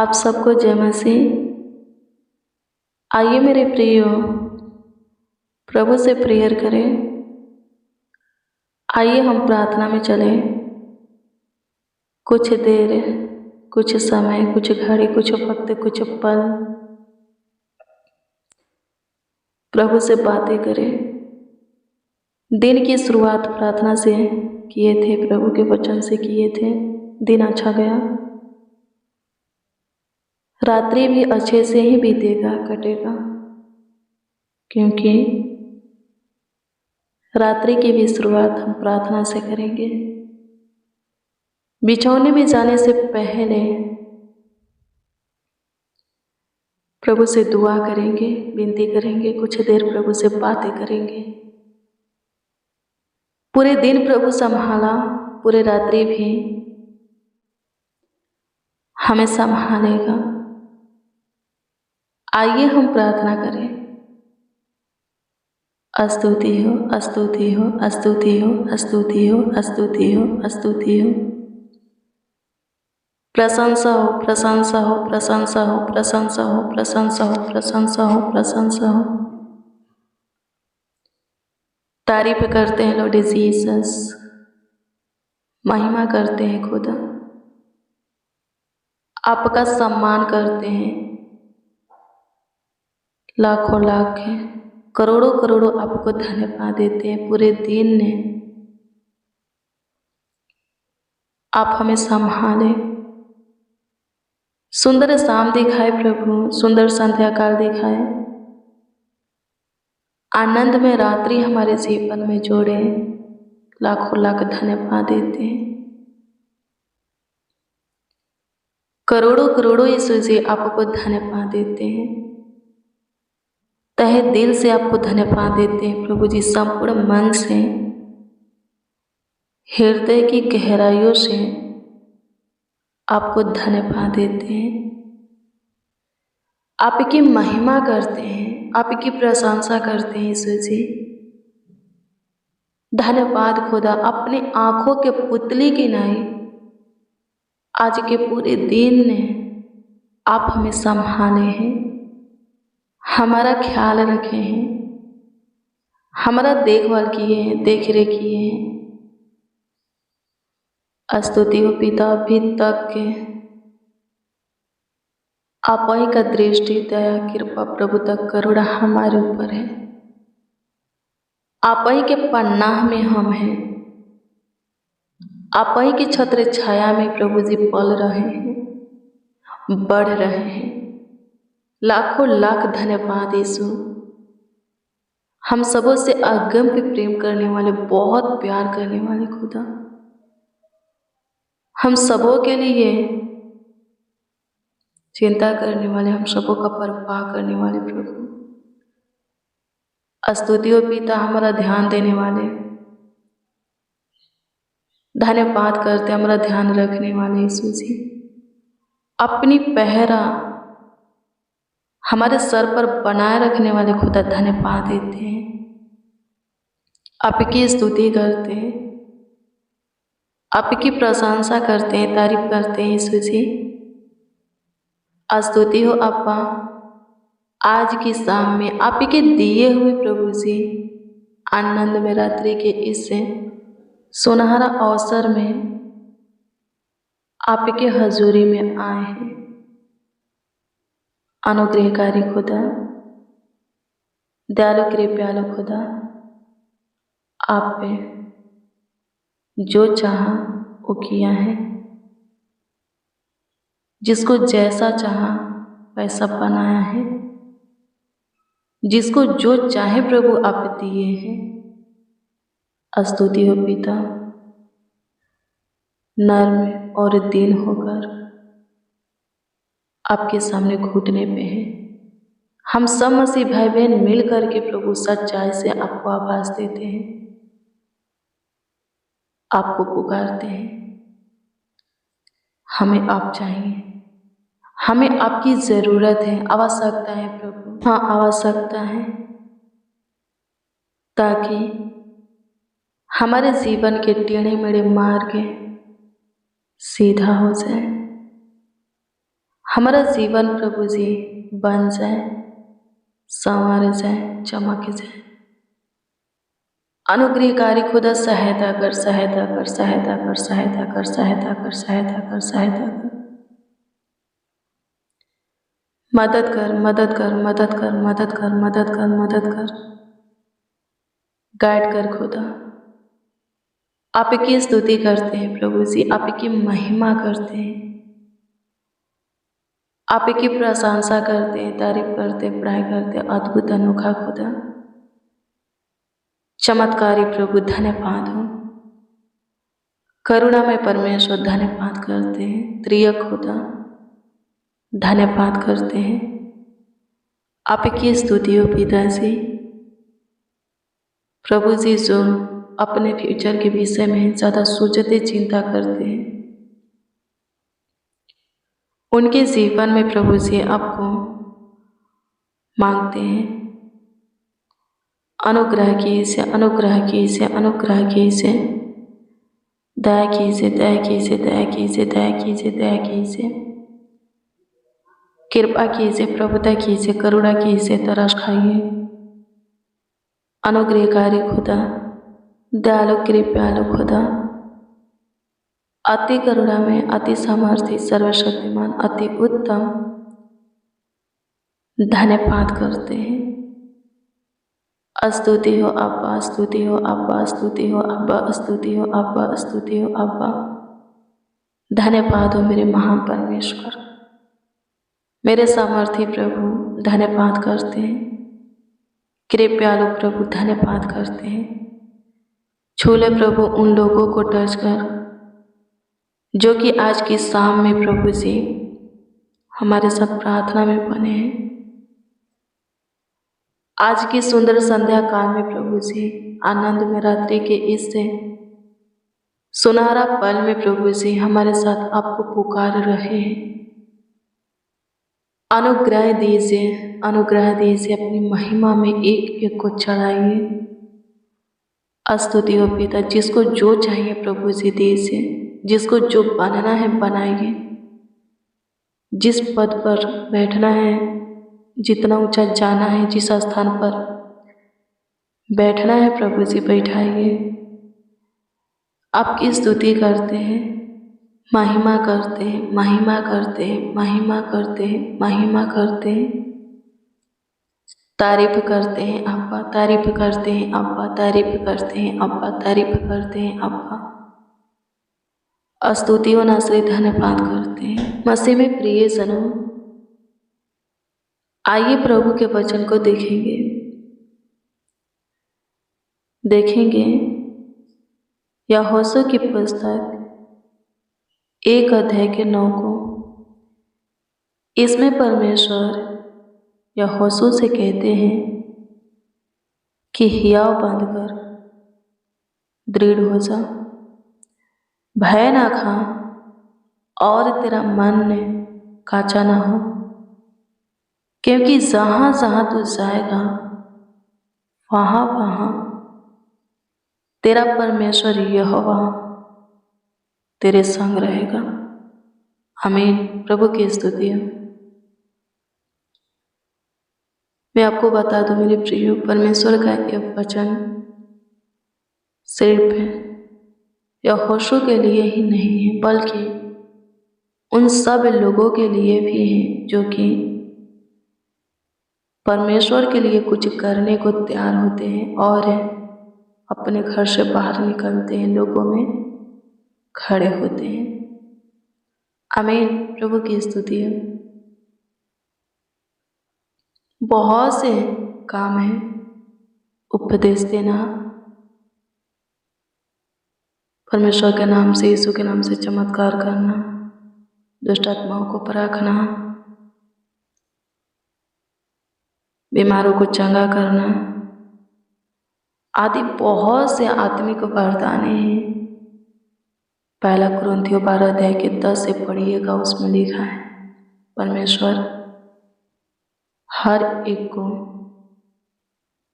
आप सबको जय मसीह। आइए मेरे प्रियो, प्रभु से प्रेयर करें। आइए हम प्रार्थना में चलें। कुछ देर, कुछ समय, कुछ घड़ी, कुछ वक्त, कुछ पल प्रभु से बातें करें। दिन की शुरुआत प्रार्थना से किए थे, प्रभु के वचन से किए थे। दिन अच्छा गया, रात्रि भी अच्छे से ही बीतेगा, कटेगा, क्योंकि रात्रि की भी शुरुआत हम प्रार्थना से करेंगे। बिछौने में जाने से पहले प्रभु से दुआ करेंगे, विनती करेंगे, कुछ देर प्रभु से बातें करेंगे। पूरे दिन प्रभु संभाला, पूरे रात्रि भी हमें संभालेगा। आइए हम प्रार्थना करें। स्तुति हो, स्तुति हो, स्तुति हो, स्तुति हो, स्तुति हो, स्तुति हो। प्रशंसा हो, प्रशंसा हो, प्रशंसा हो, प्रशंसा हो, प्रशंसा हो, प्रशंसा हो, प्रशंसा हो। तारीफ करते हैं लॉर्ड जीसस, महिमा करते हैं खुदा, आपका सम्मान करते हैं। लाखों लाख हैं, करोड़ों करोड़ों आपको धन्यवाद देते हैं। पूरे दिन ने आप हमें संभाले, सुंदर शाम दिखाए प्रभु, सुंदर संध्या काल दिखाए, आनंद में रात्रि हमारे जीवन में जोड़े। लाखों लाख धन्यवाद देते हैं। करोड़ों करोड़ों यीशु जी आपको धन्यवाद देते हैं। तहे दिल से आपको धन्यवाद देते हैं प्रभु जी। संपूर्ण मन से, हृदय की गहराइयों से आपको धन्यवाद देते हैं। आपकी महिमा करते हैं, आपकी प्रशंसा करते हैं यीशु जी। धन्यवाद खुदा, अपने आंखों के पुतली की नाई आज के पूरे दिन ने आप हमें संभाले हैं, हमारा ख्याल रखे हैं, हमारा देखभाल किए हैं, देख रेख किए हैं। स्तुति हो पिता, अभी तक के आप ही का दृष्टि, दया, कृपा, प्रभु तक करुणा हमारे ऊपर है। आप ही के पन्नाह में हम हैं, आप ही की छत्र छाया में प्रभु जी पल रहे हैं, बढ़ रहे हैं। लाखों लाख धन्यवाद यीशु। हम सबों से अगम पे प्रेम करने वाले, बहुत प्यार करने वाले खुदा, हम सबों के लिए चिंता करने वाले, हम सबों का परवाह करने वाले प्रभु। स्तुति हो पिता, हमारा ध्यान देने वाले, धन्यवाद करते हमारा ध्यान रखने वाले यीशु जी। अपनी पहरा हमारे सर पर बनाए रखने वाले खुदा, धन्यवाद देते हैं। आपकी स्तुति करते हैं, आपकी प्रशंसा करते हैं, तारीफ करते हैं यीशु जी। स्तुति हो अप्पा, आज की शाम में आपके दिए हुए प्रभु जी आनंद में रात्रि के इस सुनहरा अवसर में आपके हजूरी में आए हैं। अनुग्रहकारी खुदा, दयालु कृपालु खुदा, आप पे जो चाहा वो किया है, जिसको जैसा चाहा वैसा बनाया है, जिसको जो चाहे प्रभु आप दिए हैं। स्तुति हो पिता, नर्म और दीन होकर आपके सामने घुटने पे हैं। हम सब मसीह भाई बहन मिल करके प्रभु सच्चाई से आपको आवाज देते हैं, आपको पुकारते हैं। हमें आप चाहिए, हमें आपकी ज़रूरत है, आवश्यकता है प्रभु। हाँ, आवश्यकता है, ताकि हमारे जीवन के टेढ़े मेढ़े मार्ग सीधा हो जाए, हमारा जीवन प्रभु जी बन जाए, संवर जाए, चमक जाए। अनुग्रहकारी खुदा सहायता कर, सहायता कर, सहायता कर, सहायता कर, सहायता कर, सहायता कर, सहायता कर, मदद कर, मदद कर, मदद कर, मदद कर, मदद कर, मदद कर, गाइड कर खुदा। आपकी स्तुति करते हैं प्रभु जी, आपकी महिमा करते हैं, आपकी प्रशंसा करते हैं, तारीफ करते हैं, बड़ाई करते हैं। अद्भुत अनोखा खुदा, चमत्कारी प्रभु धन्यवाद हो। करुणा में परमेश्वर धन्यवाद करते हैं। त्रियक खुदा धन्यवाद करते हैं। आपकी स्तुति हो पिता जी। प्रभु जी जो अपने फ्यूचर के विषय में ज़्यादा सोचते चिंता करते हैं, उनके जीवन में प्रभु जी आपको मांगते हैं, अनुग्रह कीजिए, अनुग्रह कीजिए, अनुग्रह कीजिए, दया कीजिए, दया कीजिए, दया कीजिए, दया कीजिए, दया कीजिए, कृपा कीजिए, प्रभुता कीजिए, करुणा कीजिए, तरस खाइए। अनुग्रहकारी खुदा, दयालु कृपालु खुदा, अति करुणा में अति सामर्थ्य, सर्वशक्तिमान, अति उत्तम धन्यवाद करते हैं। स्तुति हो अब्बा, स्तुति हो अब्बा, स्तुति हो अब्बा, स्तुति हो अब्बा, स्तुति हो अब्बा। धन्यवाद हो मेरे महान परमेश्वर, मेरे सामर्थ्य प्रभु धन्यवाद करते हैं। कृपालु प्रभु धन्यवाद करते हैं। छूले प्रभु उन लोगों को टच कर जो कि आज की शाम में प्रभु जी हमारे साथ प्रार्थना में बने हैं। आज की सुंदर संध्या काल में प्रभु जी आनंद में रात्रि के इस सुनहरा पल में प्रभु जी हमारे साथ आपको पुकार रहे हैं। अनुग्रह दीजिए, अनुग्रह दीजिए, अपनी महिमा में एक एक को चढ़ाइए। स्तुति हो पिता, जिसको जो चाहिए प्रभु जी दीजिए, जिसको जो बनना है बनाइए, जिस पद पर बैठना है, जितना ऊंचा जाना है, जिस स्थान पर बैठना है प्रभु जी बैठाइए। आपकी स्तुति करते हैं, महिमा करते हैं, महिमा करते हैं, महिमा करते हैं, महिमा करते हैं, तारीफ करते हैं अब्बा, तारीफ करते हैं अब्बा, तारीफ करते हैं अब्बा, तारीफ करते हैं अब्बा। स्तुति और आश्रित धन्यवाद करते हैं। मसीह में प्रिय जनों, आइए प्रभु के वचन को देखेंगे यहोशू की पुस्तक 1 अध्याय के 9 को। इसमें परमेश्वर यहोशू से कहते हैं कि हियाव बांधकर दृढ़ हो जा, भय ना खा और तेरा मन ने काचा ना हो, क्योंकि जहाँ जहाँ तू जाएगा वहाँ वहाँ तेरा परमेश्वर यहोवा तेरे संग रहेगा। आमीन। प्रभु की स्तुति है। मैं आपको बता दूं मेरे प्रियो, परमेश्वर का यह वचन सिर्फ यहोशू के लिए ही नहीं है, बल्कि उन सब लोगों के लिए भी है जो कि परमेश्वर के लिए कुछ करने को तैयार होते हैं और अपने घर से बाहर निकलते हैं, लोगों में खड़े होते हैं। आमीन। प्रभु की स्तुति है। बहुत से काम है, उपदेश देना, परमेश्वर के नाम से, यीशु के नाम से चमत्कार करना, दुष्ट आत्माओं को पराखना, बीमारों को चंगा करना आदि बहुत से आत्मिक वरदाने हैं। 1 कुरिन्थियों 12 अध्याय के 10 से पढ़िएगा, उसमें लिखा है परमेश्वर हर एक को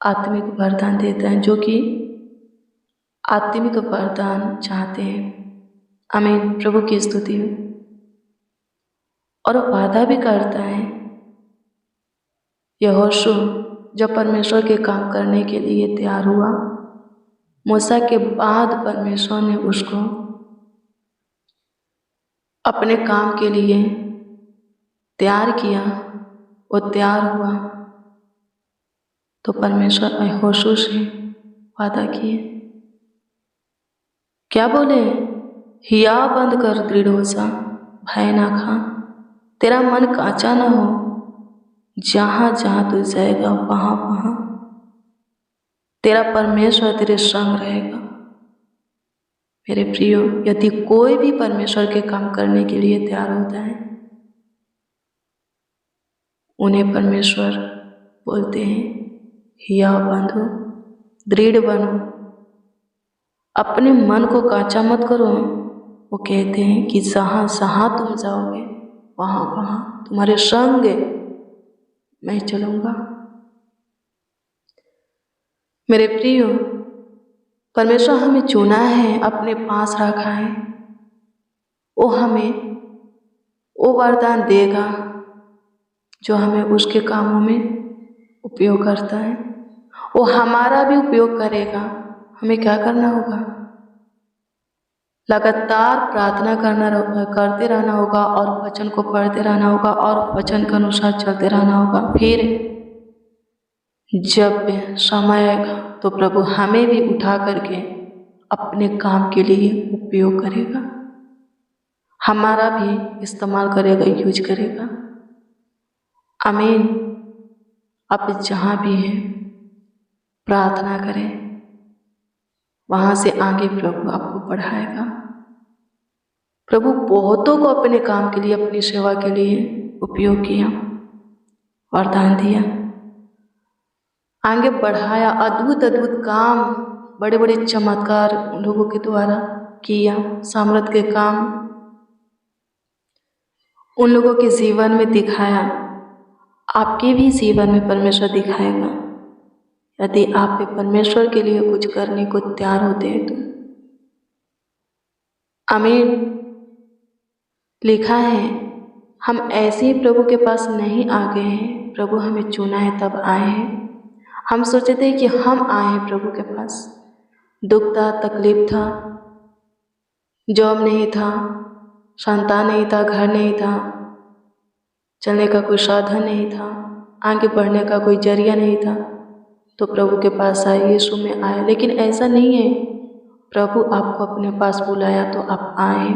आत्मिक वरदान देता है जो कि आत्मिक वरदान चाहते हैं। आमीन। प्रभु की स्तुति हो। और वादा भी करता है। यहोशू जब परमेश्वर के काम करने के लिए तैयार हुआ, मूसा के बाद परमेश्वर ने उसको अपने काम के लिए तैयार किया, वो तैयार हुआ तो परमेश्वर यहोशू से वादा किए। क्या बोले? हिया बंद कर, दृढ़ हो जा, भय ना खा, तेरा मन कांचा ना हो, जहाँ जहाँ तू जाएगा वहाँ वहाँ तेरा परमेश्वर तेरे संग रहेगा। मेरे प्रियो, यदि कोई भी परमेश्वर के काम करने के लिए तैयार होता है, उन्हें परमेश्वर बोलते हैं हिया बंधो, दृढ़ बनो, अपने मन को कांचा मत करो। वो कहते हैं कि जहाँ जहाँ तुम जाओगे वहाँ वहाँ तुम्हारे संग मैं चलूँगा। मेरे प्रियो, परमेश्वर हमें चुना है, अपने पास रखा है। वो हमें वो वरदान देगा जो हमें उसके कामों में उपयोग करता है। वो हमारा भी उपयोग करेगा। हमें क्या करना होगा? लगातार प्रार्थना करते रहना होगा और वचन को पढ़ते रहना होगा और वचन के अनुसार चलते रहना होगा। फिर जब समय आएगा तो प्रभु हमें भी उठा करके अपने काम के लिए उपयोग करेगा, हमारा भी इस्तेमाल करेगा, यूज करेगा। आमीन। आप जहाँ भी हैं प्रार्थना करें, वहाँ से आगे प्रभु आपको बढ़ाएगा। प्रभु बहुतों को अपने काम के लिए, अपनी सेवा के लिए उपयोग किया, वरदान दिया, आगे बढ़ाया। अद्भुत अद्भुत काम, बड़े बड़े चमत्कार उन लोगों के द्वारा किया। सामर्थ के काम उन लोगों के जीवन में दिखाया। आपके भी जीवन में परमेश्वर दिखाएगा यदि आप परमेश्वर के लिए कुछ करने को तैयार होते हैं तो। आमीन। लिखा है, हम ऐसे ही प्रभु के पास नहीं आ गए हैं, प्रभु हमें चुना है तब आए हैं। हम सोचते थे कि हम आए हैं प्रभु के पास, दुख था, तकलीफ था, जॉब नहीं था, संतान नहीं था, घर नहीं था, चलने का कोई साधन नहीं था, आगे बढ़ने का कोई जरिया नहीं था, तो प्रभु के पास आए, यीशु में आए। लेकिन ऐसा नहीं है, प्रभु आपको अपने पास बुलाया तो आप आए।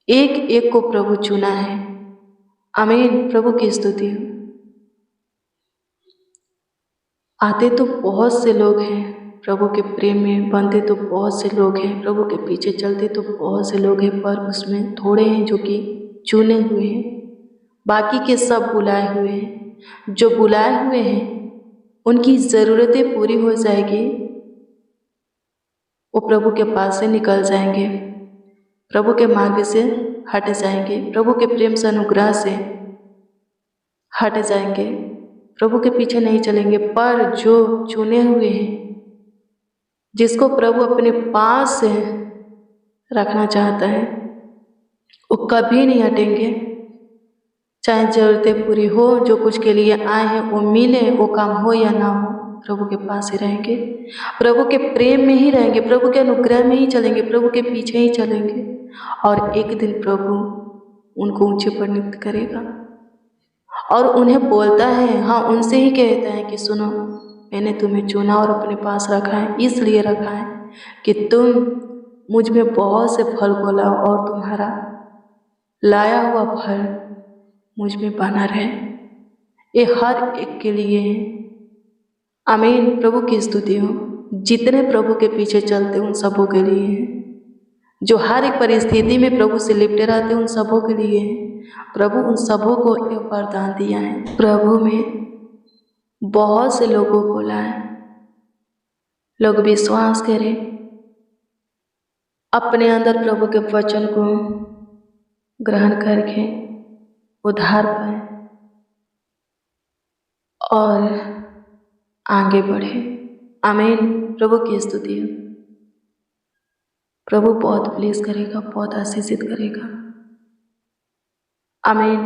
एक एक को प्रभु चुना है। आमीन। प्रभु की स्तुति हो। आते तो बहुत से लोग हैं प्रभु के प्रेम में, बनते तो बहुत से लोग हैं, प्रभु के पीछे चलते तो बहुत से लोग हैं, पर उसमें थोड़े हैं जो कि चुने हुए हैं, बाकी के सब बुलाए हुए हैं। जो बुलाए हुए हैं उनकी ज़रूरतें पूरी हो जाएगी, वो प्रभु के पास से निकल जाएंगे, प्रभु के मार्ग से हट जाएंगे, प्रभु के प्रेम से, अनुग्रह से हट जाएंगे, प्रभु के पीछे नहीं चलेंगे। पर जो चुने हुए हैं, जिसको प्रभु अपने पास से रखना चाहता है, वो कभी नहीं हटेंगे। चाहे ज़रूरतें पूरी हो, जो कुछ के लिए आए हैं वो मिले, वो काम हो या ना हो, प्रभु के पास ही रहेंगे, प्रभु के प्रेम में ही रहेंगे, प्रभु के अनुग्रह में ही चलेंगे, प्रभु के पीछे ही चलेंगे। और एक दिन प्रभु उनको ऊंचे पर नियुक्त करेगा और उन्हें बोलता है, हाँ, उनसे ही कहता है कि सुनो, मैंने तुम्हें चुना और अपने पास रखा है, इसलिए रखा है कि तुम मुझ में बहुत से फल को लाओ और तुम्हारा लाया हुआ फल मुझ में बना रहे। ये हर एक के लिए है। आमीन। प्रभु की स्तुति हो। जितने प्रभु के पीछे चलते उन सबों के लिए है, जो हर एक परिस्थिति में प्रभु से लिपटे रहते उन सबों के लिए है। प्रभु उन सबों को एक वरदान दिया है। प्रभु में बहुत से लोगों को लाए, लोग विश्वास करें, अपने अंदर प्रभु के वचन को ग्रहण करके उद्धार पाए और आगे बढ़े। आमीन। प्रभु की स्तुति हो। प्रभु बहुत ब्लेस करेगा, बहुत आशीषित करेगा। आमीन।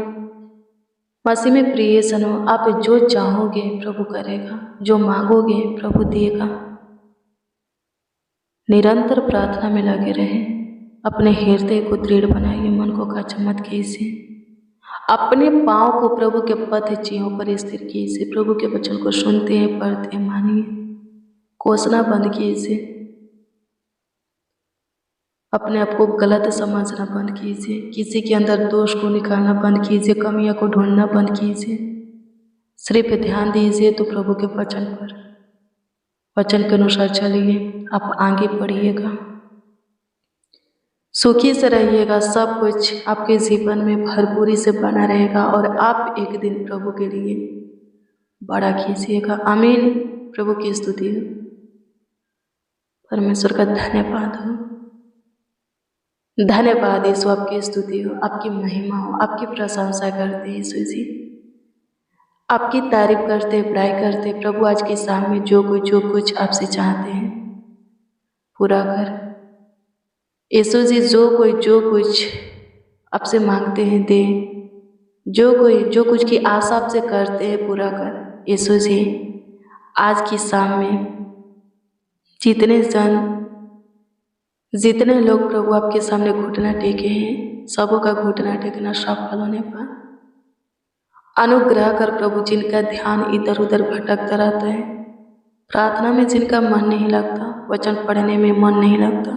मसीह में प्रिय सनो, आप जो चाहोगे प्रभु करेगा, जो मांगोगे प्रभु देगा। निरंतर प्रार्थना में लगे रहें, अपने हृदय को दृढ़ बनाइए, मन को कच्चा मत कीजिए, अपने पाँव को प्रभु के पथ चिन्हों पर स्थिर कीजिए। प्रभु के वचन को सुनते हैं, पढ़ते हैं, मानिए, कोसना बंद कीजिए, अपने आप को गलत समझना बंद कीजिए, किसी के अंदर दोष को निकालना बंद कीजिए, कमियों को ढूंढना बंद कीजिए। सिर्फ ध्यान दीजिए तो प्रभु के वचन पर, वचन के अनुसार चलिए, आप आगे बढ़िएगा, सुखी से रहिएगा, सब कुछ आपके जीवन में भरपूरी से बना रहेगा और आप एक दिन प्रभु के लिए बड़ा कीजिएगा। आमीन। प्रभु की स्तुति हो, परमेश्वर का धन्यवाद हो, धन्यवाद यीशु, आपकी स्तुति हो, आपकी महिमा हो, आपकी प्रशंसा करते हैं यीशु जी, आपकी तारीफ करते, बड़ाई करते। प्रभु आज की शाम में जो कुछ आपसे चाहते हैं पूरा कर यीशु जी, जो कुछ आपसे मांगते हैं दे, जो कुछ की आशा आपसे करते हैं पूरा कर यीशु जी। आज की शाम में जितने लोग प्रभु आपके सामने घुटना टेके हैं, सबों का घुटना टेकना सफल होने पर अनुग्रह कर प्रभु। जिनका ध्यान इधर उधर भटकता रहता है, प्रार्थना में जिनका मन नहीं लगता, वचन पढ़ने में मन नहीं लगता,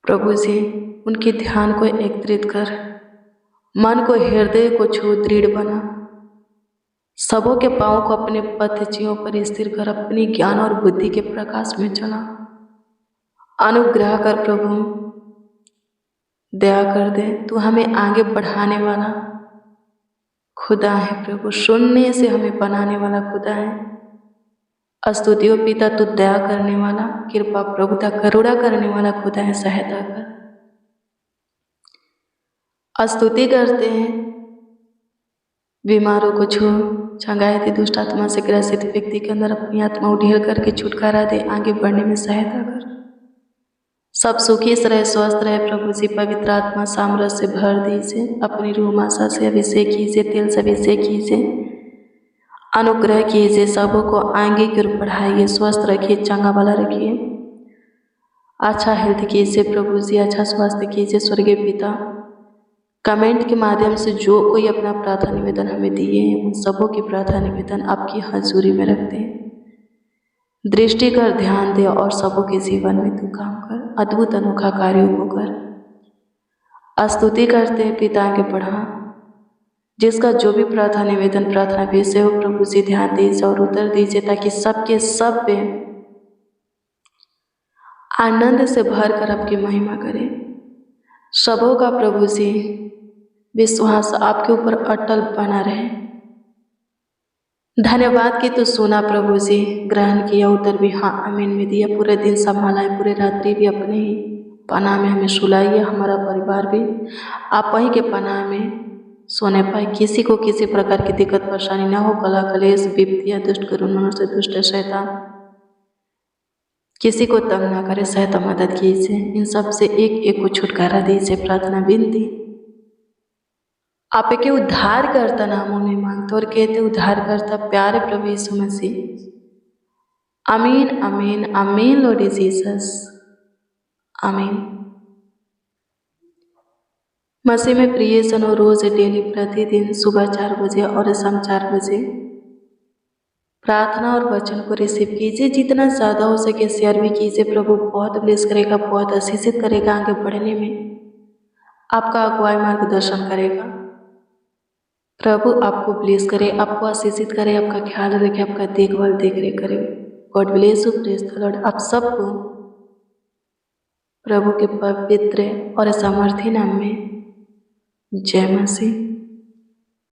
प्रभु जी उनके ध्यान को एकत्रित कर, मन को, हृदय को छू, दृढ़ बना, सबों के पाँव को अपने पथ चिन्हों पर स्थिर कर, अपनी ज्ञान और बुद्धि के प्रकाश में चला। अनुग्रह कर प्रभु, दया कर दे, तू हमें आगे बढ़ाने वाला खुदा है प्रभु, सुनने से हमें बनाने वाला खुदा है। स्तुतियों पिता, तू दया करने वाला, कृपा प्रभुता, करुणा करने वाला खुदा है, सहायता कर। स्तुति करते हैं, बीमारों को छू, चंगाई दे, दुष्ट आत्मा से ग्रसित व्यक्ति के अंदर अपनी आत्मा उड़ेल करके छुटकारा दे, आगे बढ़ने में सहायता कर। सब सुखी से रहे, स्वस्थ रहे प्रभु जी। पवित्र आत्मा सामरस से भर दीजिए, अपनी रूह मासा से अभिषेक कीजिए, तेल से अभिषेक कीजिए, अनुग्रह कीजिए, सबों को आगे की ओर बढ़ाइए, स्वस्थ रखिए, चंगा वाला रखिए, अच्छा हेल्थ कीजिए प्रभु जी, अच्छा स्वास्थ्य कीजिए। स्वर्गीय पिता, कमेंट के माध्यम से जो कोई अपना प्रार्थना निवेदन हमें दिए हैं, उन सबों की प्रार्थना निवेदन आपकी हजूरी में रखते हैं। दृष्टि कर, ध्यान दे और सबों के जीवन में तू काम कर, अद्भुत अनोखा कार्यों को कर। स्तुति करते हैं पिता के बढ़ा, जिसका जो भी प्रार्थना निवेदन, प्रार्थना विषय हो प्रभु जी, ध्यान दीजिए और उत्तर दीजिए, ताकि सबके सब पे आनंद से भर कर आपकी महिमा करें। सबों का प्रभु जी विश्वास आपके ऊपर अटल बना रहे। धन्यवाद कि तू सुना प्रभु जी, ग्रहण किया, उत्तर भी हाँ आमीन में दिया। पूरे दिन संभाला है, पूरे रात्रि भी अपने ही पनाह में हमें सुलाइए, हमारा परिवार भी आप ही के पनाह में सोने पाए। किसी को किसी प्रकार की दिक्कत परेशानी ना हो, कला कलेश विपत्तियां, दुष्ट करुण मनुष्य, दुष्ट शैतान किसी को तंग ना करे, सहायता मदद कीजिए। इन सब से एक एक को छुटकारा दीजिए, प्रार्थना विनती आप के उद्धार करता नामों में मांगते और कहते उद्धार करता प्यारे प्रभु यीशु मसीह। आमीन आमीन आमीन लॉर्ड जीसस, आमीन। मसीह में प्रिय सनो, रोज डेली प्रतिदिन सुबह 4 बजे और शाम 4 बजे प्रार्थना और वचन को रिसीव कीजिए। जितना ज़्यादा हो सके शेयर भी कीजिए। प्रभु बहुत ब्लेस करेगा, बहुत आशीषित करेगा, आगे बढ़ने में आपका अगुवाई मार्गदर्शन करेगा। प्रभु आपको ब्लेस करे, आपको आशीषित करे, आपका ख्याल रखे, आपका देखभाल देख रेख करे। God bless you, praise the Lord. आप सबको प्रभु के पवित्र और सामर्थी नाम में जय मसीह।